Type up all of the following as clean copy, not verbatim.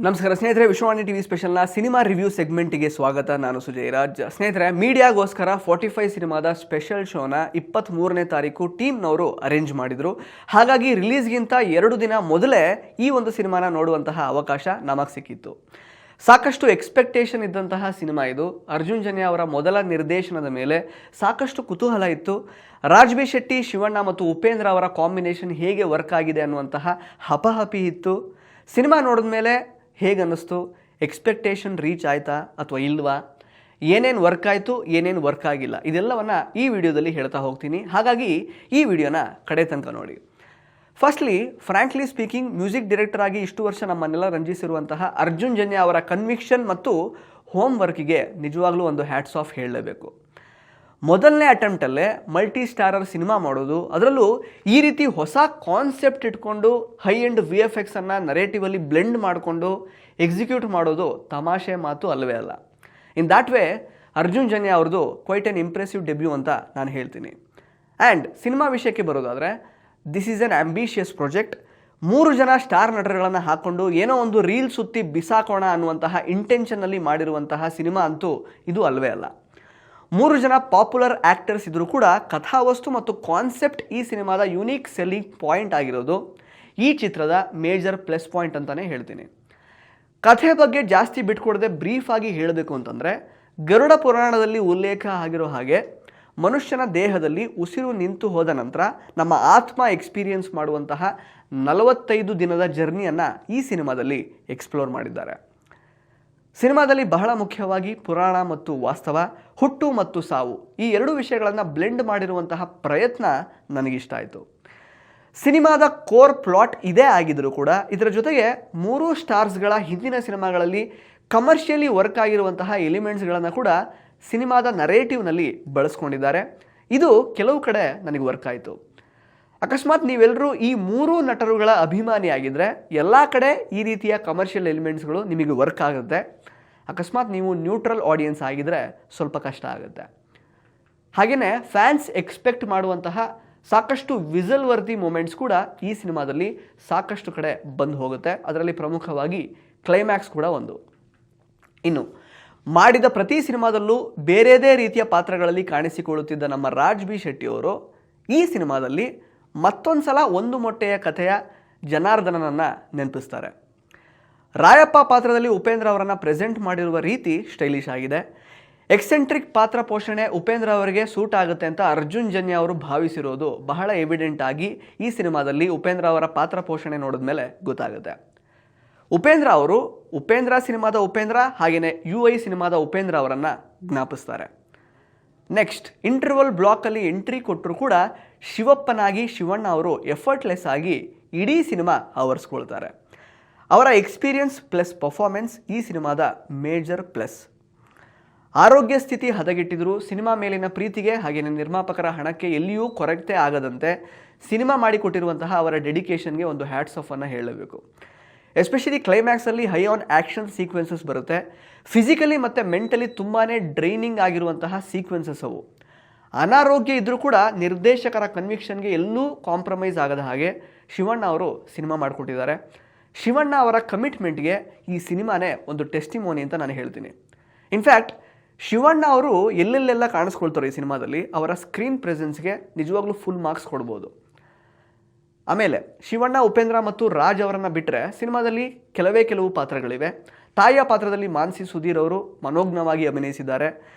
ನಮಸ್ಕಾರ ಸ್ನೇಹಿತರೆ, Vishwavani TV ಸ್ಪೆಷಲ್ನ cinema review ಸೆಗ್ಮೆಂಟಿಗೆ ಸ್ವಾಗತ. ನಾನು ಸುಜಯ್ ರಾಜ್. ಸ್ನೇಹಿತರೆ, ಮೀಡಿಯಾಗೋಸ್ಕರ 45 ಸಿನಿಮಾದ ಸ್ಪೆಷಲ್ ಶೋನ 23ನೇ ತಾರೀಕು ಟೀಮ್ನವರು ಅರೇಂಜ್ ಮಾಡಿದರು. ಹಾಗಾಗಿ ರಿಲೀಸ್ಗಿಂತ 2 ದಿನ ಮೊದಲೇ ಈ ಒಂದು ಸಿನಿಮಾನ ನೋಡುವಂತಹ ಅವಕಾಶ ನಮಗೆ ಸಿಕ್ಕಿತ್ತು. ಸಾಕಷ್ಟು ಎಕ್ಸ್ಪೆಕ್ಟೇಷನ್ ಇದ್ದಂತಹ ಸಿನಿಮಾ ಇದು. ಅರ್ಜುನ್ ಜನ್ಯ ಅವರ ಮೊದಲ ನಿರ್ದೇಶನದ ಮೇಲೆ ಸಾಕಷ್ಟು ಕುತೂಹಲ ಇತ್ತು. ರಾಜ್ ಬಿ ಶೆಟ್ಟಿ, ಶಿವಣ್ಣ ಮತ್ತು ಉಪೇಂದ್ರ ಅವರ ಕಾಂಬಿನೇಷನ್ ಹೇಗೆ ವರ್ಕ್ ಆಗಿದೆ ಅನ್ನುವಂತಹ ಹಪಹಪಿ ಇತ್ತು. ಸಿನಿಮಾ ನೋಡಿದ ಮೇಲೆ ಹೇಗೆ ಅನ್ನಿಸ್ತು, ಎಕ್ಸ್ಪೆಕ್ಟೇಷನ್ ರೀಚ್ ಆಯಿತಾ ಅಥವಾ ಇಲ್ವಾ, ಏನೇನು ವರ್ಕ್ ಆಯಿತು, ಏನೇನು ವರ್ಕ್ ಆಗಿಲ್ಲ, ಇದೆಲ್ಲವನ್ನು ಈ ವಿಡಿಯೋದಲ್ಲಿ ಹೇಳ್ತಾ ಹೋಗ್ತೀನಿ. ಹಾಗಾಗಿ ಈ ವಿಡಿಯೋನ ಕಡೆ ತನಕ ನೋಡಿ. Firstly, frankly speaking, music director ಆಗಿ ಇಷ್ಟು ವರ್ಷ ನಮ್ಮನ್ನೆಲ್ಲ ರಂಜಿಸಿರುವಂತಹ ಅರ್ಜುನ್ ಜನ್ಯ ಅವರ ಕನ್ವಿಕ್ಷನ್ ಮತ್ತು ಹೋಮ್ ವರ್ಕಿಗೆ ನಿಜವಾಗ್ಲೂ ಒಂದು ಹ್ಯಾಟ್ಸ್ ಆಫ್ ಹೇಳಲೇಬೇಕು. ಮೊದಲನೇ ಅಟೆಂಪ್ಟಲ್ಲೇ ಮಲ್ಟಿ ಸ್ಟಾರರ್ ಸಿನಿಮಾ ಮಾಡೋದು, ಅದರಲ್ಲೂ ಈ ರೀತಿ ಹೊಸ ಕಾನ್ಸೆಪ್ಟ್ ಇಟ್ಕೊಂಡು ಹೈ ಎಂಡ್ VFX ಅನ್ನು ನರೇಟಿವಲ್ಲಿ ಬ್ಲೆಂಡ್ ಮಾಡಿಕೊಂಡು ಎಕ್ಸಿಕ್ಯೂಟ್ ಮಾಡೋದು ತಮಾಷೆ ಮಾತು ಅಲ್ಲವೇ ಅಲ್ಲ. In that way Arjun Janya ಅವ್ರದ್ದು ಕ್ವೈಟ್ ಆನ್ ಇಂಪ್ರೆಸಿವ್ ಡೆಬ್ಯೂ ಅಂತ ನಾನು ಹೇಳ್ತೀನಿ. ಆ್ಯಂಡ್ ಸಿನಿಮಾ ವಿಷಯಕ್ಕೆ ಬರೋದಾದರೆ, this is on ambitious project. 3 ಜನ ಸ್ಟಾರ್ ನಟರುಗಳನ್ನು ಹಾಕ್ಕೊಂಡು ಏನೋ ಒಂದು ರೀಲ್ ಸುತ್ತಿ ಬಿಸಾಕೋಣ ಅನ್ನುವಂತಹ ಇಂಟೆನ್ಷನ್ನಲ್ಲಿ ಮಾಡಿರುವಂತಹ ಸಿನಿಮಾ ಅಂತೂ ಇದು ಅಲ್ಲವೇ ಅಲ್ಲ. 3 ಜನ ಪಾಪ್ಯುಲರ್ ಆ್ಯಕ್ಟರ್ಸ್ ಇದ್ದರೂ ಕೂಡ ಕಥಾವಸ್ತು ಮತ್ತು ಕಾನ್ಸೆಪ್ಟ್ ಈ ಸಿನಿಮಾದ ಯುನೀಕ್ ಸೆಲ್ಲಿಂಗ್ ಪಾಯಿಂಟ್ ಆಗಿರೋದು ಈ ಚಿತ್ರದ ಮೇಜರ್ ಪ್ಲಸ್ ಪಾಯಿಂಟ್ ಅಂತಲೇ ಹೇಳ್ತೀನಿ. ಕಥೆ ಬಗ್ಗೆ ಜಾಸ್ತಿ ಬಿಟ್ಕೊಡದೆ ಬ್ರೀಫ್ ಆಗಿ ಹೇಳಬೇಕು ಅಂತಂದರೆ, ಗರುಡ ಪುರಾಣದಲ್ಲಿ ಉಲ್ಲೇಖ ಆಗಿರೋ ಹಾಗೆ ಮನುಷ್ಯನ ದೇಹದಲ್ಲಿ ಉಸಿರು ನಿಂತು ಹೋದ ನಂತರ ನಮ್ಮ ಆತ್ಮ ಎಕ್ಸ್ಪೀರಿಯನ್ಸ್ ಮಾಡುವಂತಹ 45 ದಿನದ ಜರ್ನಿಯನ್ನು ಈ ಸಿನಿಮಾದಲ್ಲಿ ಎಕ್ಸ್ಪ್ಲೋರ್ ಮಾಡಿದ್ದಾರೆ. ಸಿನಿಮಾದಲ್ಲಿ ಬಹಳ ಮುಖ್ಯವಾಗಿ ಪುರಾಣ ಮತ್ತು ವಾಸ್ತವ, ಹುಟ್ಟು ಮತ್ತು ಸಾವು, ಈ 2 ವಿಷಯಗಳನ್ನು ಬ್ಲೆಂಡ್ ಮಾಡಿರುವಂತಹ ಪ್ರಯತ್ನ ನನಗಿಷ್ಟ ಆಯಿತು. ಸಿನಿಮಾದ ಕೋರ್ ಪ್ಲಾಟ್ ಇದೇ ಆಗಿದ್ದರೂ ಕೂಡ ಇದರ ಜೊತೆಗೆ 3 ಸ್ಟಾರ್ಸ್ಗಳ ಹಿಂದಿನ ಸಿನಿಮಾಗಳಲ್ಲಿ ಕಮರ್ಷಿಯಲಿ ವರ್ಕ್ ಆಗಿರುವಂತಹ ಎಲಿಮೆಂಟ್ಸ್ಗಳನ್ನು ಕೂಡ ಸಿನಿಮಾದ ನರೇಟಿವ್ನಲ್ಲಿ ಬಳಸ್ಕೊಂಡಿದ್ದಾರೆ. ಇದು ಕೆಲವು ಕಡೆ ನನಗೆ ವರ್ಕ್ ಆಯಿತು. ಅಕಸ್ಮಾತ್ ನೀವೆಲ್ಲರೂ ಈ 3 ನಟರುಗಳ ಅಭಿಮಾನಿಯಾಗಿದ್ದರೆ ಎಲ್ಲ ಕಡೆ ಈ ರೀತಿಯ ಕಮರ್ಷಿಯಲ್ ಎಲಿಮೆಂಟ್ಸ್ಗಳು ನಿಮಗೆ ವರ್ಕ್ ಆಗುತ್ತೆ. ಅಕಸ್ಮಾತ್ ನೀವು ನ್ಯೂಟ್ರಲ್ ಆಡಿಯನ್ಸ್ ಆಗಿದ್ದರೆ ಸ್ವಲ್ಪ ಕಷ್ಟ ಆಗುತ್ತೆ. ಹಾಗೆಯೇ ಫ್ಯಾನ್ಸ್ ಎಕ್ಸ್ಪೆಕ್ಟ್ ಮಾಡುವಂತಹ ಸಾಕಷ್ಟು ವಿಸಲ್ ವರ್ದಿ ಮೂಮೆಂಟ್ಸ್ ಕೂಡ ಈ ಸಿನಿಮಾದಲ್ಲಿ ಸಾಕಷ್ಟು ಕಡೆ ಬಂದು ಹೋಗುತ್ತೆ. ಅದರಲ್ಲಿ ಪ್ರಮುಖವಾಗಿ ಕ್ಲೈಮ್ಯಾಕ್ಸ್ ಕೂಡ ಒಂದು. ಇನ್ನು ಮಾಡಿದ ಪ್ರತಿ ಸಿನಿಮಾದಲ್ಲೂ ಬೇರೆದೇ ರೀತಿಯ ಪಾತ್ರಗಳಲ್ಲಿ ಕಾಣಿಸಿಕೊಳ್ಳುತ್ತಿದ್ದ ನಮ್ಮ ರಾಜ್ ಬಿ ಶೆಟ್ಟಿಯವರು ಈ ಸಿನಿಮಾದಲ್ಲಿ ಮತ್ತೊಂದು ಸಲ ಒಂದು ಮೊಟ್ಟೆಯ ಕಥೆಯ ಜನಾರ್ದನನನ್ನು ನೆನಪಿಸ್ತಾರೆ. ರಾಯಪ್ಪ ಪಾತ್ರದಲ್ಲಿ ಉಪೇಂದ್ರ ಅವರನ್ನು ಪ್ರೆಸೆಂಟ್ ಮಾಡಿರುವ ರೀತಿ ಸ್ಟೈಲಿಶ್ ಆಗಿದೆ. ಎಕ್ಸೆಂಟ್ರಿಕ್ ಪಾತ್ರ ಪೋಷಣೆ ಉಪೇಂದ್ರ ಅವರಿಗೆ ಸೂಟ್ ಆಗುತ್ತೆ ಅಂತ ಅರ್ಜುನ್ ಜನ್ಯ ಅವರು ಭಾವಿಸಿರೋದು ಬಹಳ ಎವಿಡೆಂಟ್ ಆಗಿ ಈ ಸಿನಿಮಾದಲ್ಲಿ ಉಪೇಂದ್ರ ಅವರ ಪಾತ್ರ ಪೋಷಣೆ ನೋಡಿದ ಮೇಲೆ ಗೊತ್ತಾಗುತ್ತೆ. ಉಪೇಂದ್ರ ಅವರು ಉಪೇಂದ್ರ ಸಿನಿಮಾದ ಉಪೇಂದ್ರ, ಹಾಗೆಯೇ UI ಸಿನಿಮಾದ ಉಪೇಂದ್ರ ಅವರನ್ನು ಜ್ಞಾಪಿಸ್ತಾರೆ. ನೆಕ್ಸ್ಟ್, ಇಂಟರ್ವಲ್ ಬ್ಲಾಕಲ್ಲಿ ಎಂಟ್ರಿ ಕೊಟ್ಟರು ಕೂಡ ಶಿವಪ್ಪನಾಗಿ ಶಿವಣ್ಣ ಅವರು ಎಫರ್ಟ್ಲೆಸ್ ಆಗಿ ಇಡೀ ಸಿನಿಮಾ ಆವರಿಸ್ಕೊಳ್ತಾರೆ. ಅವರ ಎಕ್ಸ್ಪೀರಿಯನ್ಸ್ ಪ್ಲಸ್ ಪರ್ಫಾರ್ಮೆನ್ಸ್ ಈ ಸಿನಿಮಾದ ಮೇಜರ್ ಪ್ಲಸ್. ಆರೋಗ್ಯ ಸ್ಥಿತಿ ಹದಗೆಟ್ಟಿದ್ರು ಸಿನಿಮಾ ಮೇಲಿನ ಪ್ರೀತಿಗೆ ಹಾಗೆಯೇ ನಿರ್ಮಾಪಕರ ಹಣಕ್ಕೆ ಎಲ್ಲಿಯೂ ಕೊರತೆ ಆಗದಂತೆ ಸಿನಿಮಾ ಮಾಡಿಕೊಟ್ಟಿರುವಂತಹ ಅವರ ಡೆಡಿಕೇಶನ್ಗೆ ಒಂದು ಹ್ಯಾಟ್ಸ್ ಆಫ್ ಅನ್ನು ಹೇಳಬೇಕು. ಎಸ್ಪೆಷಲಿ ಕ್ಲೈಮ್ಯಾಕ್ಸಲ್ಲಿ ಹೈ ಆನ್ ಆ್ಯಕ್ಷನ್ ಸೀಕ್ವೆನ್ಸಸ್ ಬರುತ್ತೆ. ಫಿಸಿಕಲಿ ಮತ್ತು ಮೆಂಟಲಿ ತುಂಬಾ ಡ್ರೈನಿಂಗ್ ಆಗಿರುವಂತಹ ಸೀಕ್ವೆನ್ಸಸ್ ಅವು. ಅನಾರೋಗ್ಯ ಇದ್ದರೂ ಕೂಡ ನಿರ್ದೇಶಕರ ಕನ್ವಿಕ್ಷನ್ಗೆ ಎಲ್ಲೂ ಕಾಂಪ್ರಮೈಸ್ ಆಗದ ಹಾಗೆ ಶಿವಣ್ಣ ಅವರು ಸಿನಿಮಾ ಮಾಡಿಕೊಟ್ಟಿದ್ದಾರೆ. ಶಿವಣ್ಣ ಅವರ ಕಮಿಟ್ಮೆಂಟ್ಗೆ ಈ ಸಿನಿಮಾನೇ ಒಂದು ಟೆಸ್ಟಿಮೋನಿ ಅಂತ ನಾನು ಹೇಳ್ತೀನಿ. ಇನ್ಫ್ಯಾಕ್ಟ್ ಶಿವಣ್ಣ ಅವರು ಎಲ್ಲೆಲ್ಲೆಲ್ಲ ಕಾಣಿಸ್ಕೊಳ್ತಾರೆ ಈ ಸಿನಿಮಾದಲ್ಲಿ, ಅವರ ಸ್ಕ್ರೀನ್ ಪ್ರೆಸೆನ್ಸ್ಗೆ ನಿಜವಾಗ್ಲೂ ಫುಲ್ ಮಾರ್ಕ್ಸ್ ಕೊಡ್ಬೋದು. ಆಮೇಲೆ ಶಿವಣ್ಣ, ಉಪೇಂದ್ರ ಮತ್ತು ರಾಜ್ ಅವರನ್ನು ಬಿಟ್ಟರೆ ಸಿನಿಮಾದಲ್ಲಿ ಕೆಲವು ಪಾತ್ರಗಳಿವೆ. ತಾಯಿಯ ಪಾತ್ರದಲ್ಲಿ ಮಾನ್ಸಿ ಸುಧೀರ್ ಅವರು ಮನೋಜ್ಞವಾಗಿ ಅಭಿನಯಿಸಿದ್ದಾರೆ.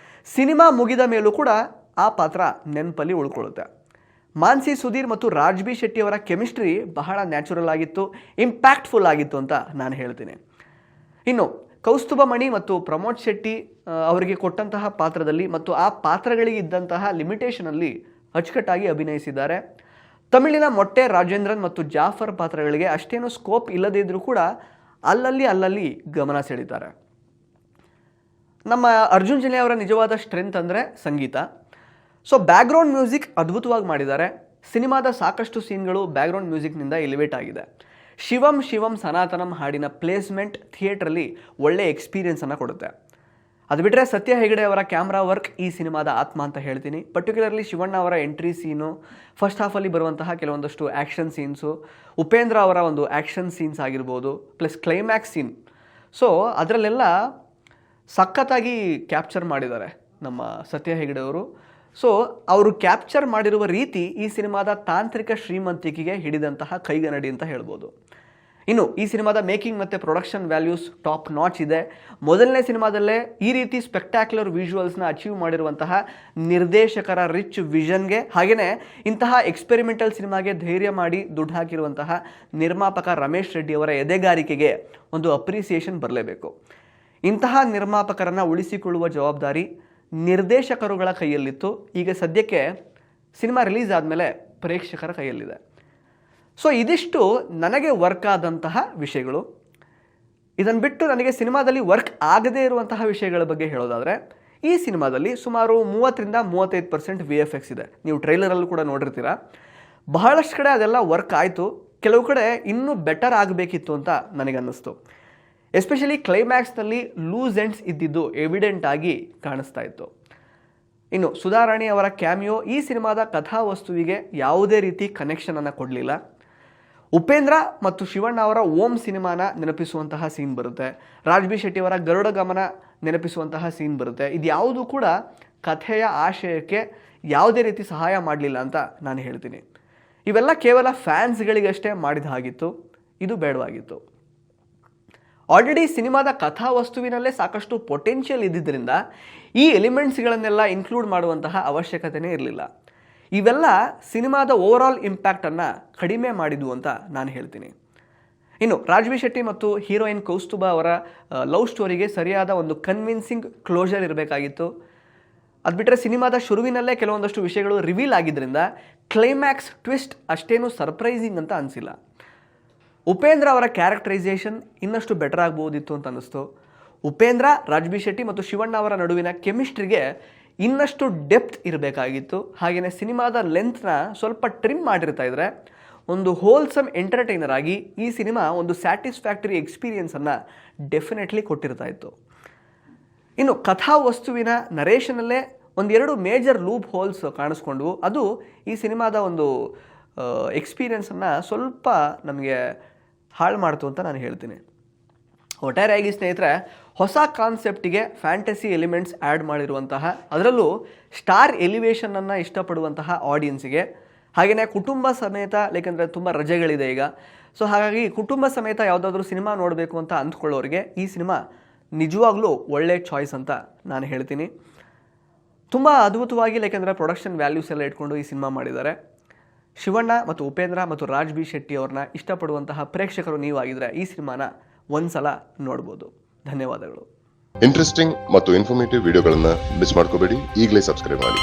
ಸಿನಿಮಾ ಮುಗಿದ ಮೇಲೂ ಕೂಡ ಆ ಪಾತ್ರ ನೆನಪಲ್ಲಿ ಉಳ್ಕೊಳ್ಳುತ್ತೆ. ಮಾನ್ಸಿ ಸುಧೀರ್ ಮತ್ತು ರಾಜ್ ಬಿ ಶೆಟ್ಟಿ ಅವರ ಕೆಮಿಸ್ಟ್ರಿ ಬಹಳ ನ್ಯಾಚುರಲ್ ಆಗಿತ್ತು, ಇಂಪ್ಯಾಕ್ಟ್ಫುಲ್ ಆಗಿತ್ತು ಅಂತ ನಾನು ಹೇಳ್ತೀನಿ. ಇನ್ನು ಕೌಸ್ತುಭ ಮಣಿ ಮತ್ತು ಪ್ರಮೋದ್ ಶೆಟ್ಟಿ ಅವರಿಗೆ ಕೊಟ್ಟಂತಹ ಪಾತ್ರದಲ್ಲಿ ಮತ್ತು ಆ ಪಾತ್ರಗಳಿಗೆ ಇದ್ದಂತಹ ಲಿಮಿಟೇಷನಲ್ಲಿ ಅಚ್ಚುಕಟ್ಟಾಗಿ ಅಭಿನಯಿಸಿದ್ದಾರೆ. ತಮಿಳಿನ ಮೊಟ್ಟೆ ರಾಜೇಂದ್ರನ್ ಮತ್ತು ಜಾಫರ್ ಪಾತ್ರಗಳಿಗೆ ಅಷ್ಟೇನು ಸ್ಕೋಪ್ ಇಲ್ಲದೇ ಇದ್ದರೂ ಕೂಡ ಅಲ್ಲಲ್ಲಿ ಗಮನ ಸೆಳೀತಾರೆ. ನಮ್ಮ ಅರ್ಜುನ್ ಜನ್ಯ ಅವರ ನಿಜವಾದ ಸ್ಟ್ರೆಂತ್ ಅಂದರೆ ಸಂಗೀತ. ಸೊ ಬ್ಯಾಕ್ಗ್ರೌಂಡ್ ಮ್ಯೂಸಿಕ್ ಅದ್ಭುತವಾಗಿ ಮಾಡಿದ್ದಾರೆ. ಸಿನಿಮಾದ ಸಾಕಷ್ಟು ಸೀನ್ಗಳು ಬ್ಯಾಕ್ಗ್ರೌಂಡ್ ಮ್ಯೂಸಿಕ್ನಿಂದ ಎಲಿವೇಟ್ ಆಗಿದೆ. ಶಿವಂ ಶಿವಂ ಸನಾತನಂ ಹಾಡಿನ ಪ್ಲೇಸ್ಮೆಂಟ್ ಥಿಯೇಟ್ರಲ್ಲಿ ಒಳ್ಳೆಯ ಎಕ್ಸ್ಪೀರಿಯನ್ಸನ್ನು ಕೊಡುತ್ತೆ. ಅದು ಬಿಟ್ಟರೆ ಸತ್ಯ ಹೆಗಡೆ ಅವರ ಕ್ಯಾಮ್ರಾ ವರ್ಕ್ ಈ ಸಿನಿಮಾದ ಆತ್ಮ ಅಂತ ಹೇಳ್ತೀನಿ. ಪರ್ಟಿಕ್ಯುಲರ್ಲಿ ಶಿವಣ್ಣ ಅವರ ಎಂಟ್ರಿ ಸೀನು, ಫಸ್ಟ್ ಹಾಫಲ್ಲಿ ಬರುವಂತಹ ಕೆಲವೊಂದಷ್ಟು ಆ್ಯಕ್ಷನ್ ಸೀನ್ಸು, ಉಪೇಂದ್ರ ಅವರ ಒಂದು ಆ್ಯಕ್ಷನ್ ಸೀನ್ಸ್ ಆಗಿರ್ಬೋದು, ಪ್ಲಸ್ ಕ್ಲೈಮ್ಯಾಕ್ಸ್ ಸೀನ್ ಸೊ ಅದರಲ್ಲೆಲ್ಲ ಸಖತ್ತಾಗಿ ಕ್ಯಾಪ್ಚರ್ ಮಾಡಿದ್ದಾರೆ ನಮ್ಮ ಸತ್ಯ ಹೆಗ್ಡೆ ಅವರು. ಸೊ ಅವರು ಕ್ಯಾಪ್ಚರ್ ಮಾಡಿರುವ ರೀತಿ ಈ ಸಿನಿಮಾದ ತಾಂತ್ರಿಕ ಶ್ರೀಮಂತಿಕೆಗೆ ಹಿಡಿದಂತಹ ಕೈಗನ್ನಡಿ ಅಂತ ಹೇಳ್ಬೋದು. ಇನ್ನು ಈ ಸಿನಿಮಾದ ಮೇಕಿಂಗ್ ಮತ್ತು ಪ್ರೊಡಕ್ಷನ್ ವ್ಯಾಲ್ಯೂಸ್ ಟಾಪ್ ನಾಚ್ ಇದೆ. ಮೊದಲನೇ ಸಿನಿಮಾದಲ್ಲೇ ಈ ರೀತಿ ಸ್ಪೆಕ್ಟ್ಯಾಕ್ಯುಲರ್ ವಿಜುವಲ್ಸ್ನ ಅಚೀವ್ ಮಾಡಿರುವಂತಹ ನಿರ್ದೇಶಕರ ರಿಚ್ ವಿಷನ್ಗೆ, ಹಾಗೆಯೇ ಇಂತಹ ಎಕ್ಸ್ಪೆರಿಮೆಂಟಲ್ ಸಿನಿಮಾಗೆ ಧೈರ್ಯ ಮಾಡಿ ದುಡ್ಡು ಹಾಕಿರುವಂತಹ ನಿರ್ಮಾಪಕ ರಮೇಶ್ ರೆಡ್ಡಿ ಅವರ ಎದೆಗಾರಿಕೆಗೆ ಒಂದು ಅಪ್ರಿಸಿಯೇಷನ್ ಬರಲೇಬೇಕು. ಇಂತಹ ನಿರ್ಮಾಪಕರನ್ನು ಉಳಿಸಿಕೊಳ್ಳುವ ಜವಾಬ್ದಾರಿ ನಿರ್ದೇಶಕರುಗಳ ಕೈಯಲ್ಲಿತ್ತು. ಈಗ ಸದ್ಯಕ್ಕೆ ಸಿನಿಮಾ ರಿಲೀಸ್ ಆದಮೇಲೆ ಪ್ರೇಕ್ಷಕರ ಕೈಯಲ್ಲಿದೆ. ಸೊ ಇದಿಷ್ಟು ನನಗೆ ವರ್ಕ್ ಆದಂತಹ ವಿಷಯಗಳು. ಇದನ್ನು ಬಿಟ್ಟು ನನಗೆ ಸಿನಿಮಾದಲ್ಲಿ ವರ್ಕ್ ಆಗದೇ ಇರುವಂತಹ ವಿಷಯಗಳ ಬಗ್ಗೆ ಹೇಳೋದಾದರೆ, ಈ ಸಿನಿಮಾದಲ್ಲಿ ಸುಮಾರು 30-35% VFX ಇದೆ. ನೀವು ಟ್ರೈಲರಲ್ಲೂ ಕೂಡ ನೋಡಿರ್ತೀರ. ಬಹಳಷ್ಟು ಕಡೆ ಅದೆಲ್ಲ ವರ್ಕ್ ಆಯಿತು, ಕೆಲವು ಕಡೆ ಇನ್ನೂ ಬೆಟರ್ ಆಗಬೇಕಿತ್ತು ಅಂತ ನನಗನ್ನಿಸ್ತು. ಎಸ್ಪೆಷಲಿ ಕ್ಲೈಮ್ಯಾಕ್ಸ್ನಲ್ಲಿ ಲೂಸ್ ಎಂಡ್ಸ್ ಇದ್ದಿದ್ದು ಎವಿಡೆಂಟ್ ಆಗಿ ಕಾಣಿಸ್ತಾ ಇತ್ತು. ಇನ್ನು ಸುಧಾರಾಣಿ ಅವರ ಕ್ಯಾಮಿಯೋ ಈ ಸಿನಿಮಾದ ಕಥಾವಸ್ತುವಿಗೆ ಯಾವುದೇ ರೀತಿ ಕನೆಕ್ಷನನ್ನು ಕೊಡಲಿಲ್ಲ. ಉಪೇಂದ್ರ ಮತ್ತು ಶಿವಣ್ಣ ಅವರ ಓಂ ಸಿನಿಮಾನ ನೆನಪಿಸುವಂತಹ ಸೀನ್ ಬರುತ್ತೆ. ರಾಜ್ ಬಿ ಶೆಟ್ಟಿ ಅವರ ಗರುಡ ಗಮನ ನೆನಪಿಸುವಂತಹ ಸೀನ್ ಬರುತ್ತೆ. ಇದು ಯಾವುದೂ ಕೂಡ ಕಥೆಯ ಆಶಯಕ್ಕೆ ಯಾವುದೇ ರೀತಿ ಸಹಾಯ ಮಾಡಲಿಲ್ಲ ಅಂತ ನಾನು ಹೇಳ್ತೀನಿ. ಇವೆಲ್ಲ ಕೇವಲ ಫ್ಯಾನ್ಸ್ಗಳಿಗಷ್ಟೇ ಮಾಡಿದ ಹಾಗಿತ್ತು, ಇದು ಬೇಡವಾಗಿತ್ತು. ಆಲ್ರೆಡಿ ಸಿನಿಮಾದ ಕಥಾವಸ್ತುವಿನಲ್ಲೇ ಸಾಕಷ್ಟು ಪೊಟೆನ್ಷಿಯಲ್ ಇದ್ದಿದ್ದರಿಂದ ಈ ಎಲಿಮೆಂಟ್ಸ್ಗಳನ್ನೆಲ್ಲ ಇನ್ಕ್ಲೂಡ್ ಮಾಡುವಂತಹ ಅವಶ್ಯಕತೆಯೇ ಇರಲಿಲ್ಲ. ಇವೆಲ್ಲ ಸಿನಿಮಾದ ಓವರಾಲ್ ಇಂಪ್ಯಾಕ್ಟನ್ನು ಕಡಿಮೆ ಮಾಡಿದ್ವು ಅಂತ ನಾನು ಹೇಳ್ತೀನಿ. ಇನ್ನು ರಾಜ್ ಬಿ ಶೆಟ್ಟಿ ಮತ್ತು ಹೀರೋಯಿನ್ ಕೌಸ್ತುಭ ಅವರ ಲವ್ ಸ್ಟೋರಿಗೆ ಸರಿಯಾದ ಒಂದು ಕನ್ವಿನ್ಸಿಂಗ್ ಕ್ಲೋಜರ್ ಇರಬೇಕಾಗಿತ್ತು. ಅದು ಬಿಟ್ಟರೆ ಸಿನಿಮಾದ ಶುರುವಿನಲ್ಲೇ ಕೆಲವೊಂದಷ್ಟು ವಿಷಯಗಳು ರಿವೀಲ್ ಆಗಿದ್ದರಿಂದ ಕ್ಲೈಮ್ಯಾಕ್ಸ್ ಟ್ವಿಸ್ಟ್ ಅಷ್ಟೇನು ಸರ್ಪ್ರೈಸಿಂಗ್ ಅಂತ ಅನಿಸಿಲ್ಲ. ಉಪೇಂದ್ರ ಅವರ ಕ್ಯಾರೆಕ್ಟರೈಸೇಷನ್ ಇನ್ನಷ್ಟು ಬೆಟರ್ ಆಗ್ಬೋದಿತ್ತು ಅಂತ ಅನ್ನಿಸ್ತು. ಉಪೇಂದ್ರ, ರಾಜ್ ಬಿ ಶೆಟ್ಟಿ ಮತ್ತು ಶಿವಣ್ಣ ಅವರ ನಡುವಿನ ಕೆಮಿಸ್ಟ್ರಿಗೆ ಇನ್ನಷ್ಟು ಡೆಪ್ತ್ ಇರಬೇಕಾಗಿತ್ತು. ಹಾಗೆಯೇ ಸಿನಿಮಾದ ಲೆಂತ್ನ ಸ್ವಲ್ಪ ಟ್ರಿಮ್ ಮಾಡಿರ್ತಾ ಇದ್ರೆ ಒಂದು ಹೋಲ್ಸಮ್ ಎಂಟರ್ಟೈನರ್ ಆಗಿ ಈ ಸಿನಿಮಾ ಒಂದು ಸ್ಯಾಟಿಸ್ಫ್ಯಾಕ್ಟರಿ ಎಕ್ಸ್ಪೀರಿಯನ್ಸನ್ನು ಡೆಫಿನೆಟ್ಲಿ ಕೊಟ್ಟಿರ್ತಾ ಇತ್ತು. ಇನ್ನು ಕಥಾವಸ್ತುವಿನ ನರೇಷನಲ್ಲೇ ಒಂದೆರಡು ಮೇಜರ್ ಲೂಪ್ ಹೋಲ್ಸ್ ಕಾಣಿಸ್ಕೊಂಡ್ವು. ಅದು ಈ ಸಿನಿಮಾದ ಒಂದು ಎಕ್ಸ್ಪೀರಿಯನ್ಸನ್ನು ಸ್ವಲ್ಪ ನಮಗೆ ಹಾಳು ಮಾಡ್ತು ಅಂತ ನಾನು ಹೇಳ್ತೀನಿ. ಒಟ್ಟಾರೆಯಾಗಿ ಸ್ನೇಹಿತರೆ, ಹೊಸ ಕಾನ್ಸೆಪ್ಟಿಗೆ ಫ್ಯಾಂಟಸಿ ಎಲಿಮೆಂಟ್ಸ್ ಆ್ಯಡ್ ಮಾಡಿರುವಂತಹ, ಅದರಲ್ಲೂ ಸ್ಟಾರ್ ಎಲಿವೇಷನನ್ನು ಇಷ್ಟಪಡುವಂತಹ ಆಡಿಯನ್ಸಿಗೆ, ಹಾಗೆಯೇ ಕುಟುಂಬ ಸಮೇತ, ಏಕೆಂದರೆ ತುಂಬ ರಜೆಗಳಿದೆ ಈಗ, ಸೊ ಹಾಗಾಗಿ ಕುಟುಂಬ ಸಮೇತ ಯಾವುದಾದ್ರೂ ಸಿನಿಮಾ ನೋಡಬೇಕು ಅಂತ ಅಂದ್ಕೊಳ್ಳೋರಿಗೆ ಈ ಸಿನಿಮಾ ನಿಜವಾಗ್ಲೂ ಒಳ್ಳೆ ಚಾಯ್ಸ್ ಅಂತ ನಾನು ಹೇಳ್ತೀನಿ. ತುಂಬ ಅದ್ಭುತವಾಗಿ, ಏಕೆಂದರೆ ಪ್ರೊಡಕ್ಷನ್ ವ್ಯಾಲ್ಯೂಸ್ ಎಲ್ಲ ಇಟ್ಕೊಂಡು ಈ ಸಿನಿಮಾ ಮಾಡಿದ್ದಾರೆ. ಶಿವಣ್ಣ ಮತ್ತು ಉಪೇಂದ್ರ ಮತ್ತು ರಾಜ್ ಬಿ ಶೆಟ್ಟಿ ಅವ್ರನ್ನ ಇಷ್ಟಪಡುವಂತಹ ಪ್ರೇಕ್ಷಕರು ನೀವಾಗಿದ್ರೆ ಈ ಸಿನಿಮಾನ ಒಂದ್ಸಲ ನೋಡ್ಬೋದು. ಧನ್ಯವಾದಗಳು. ಇಂಟ್ರೆಸ್ಟಿಂಗ್ ಮತ್ತು ಇನ್ಫಾರ್ಮೇಟಿವ್ ವಿಡಿಯೋಗಳನ್ನ ಮಿಸ್ ಮಾಡ್ಕೋಬೇಡಿ. ಈಗಲೇ ಸಬ್ಸ್ಕ್ರೈಬ್ ಮಾಡಿ.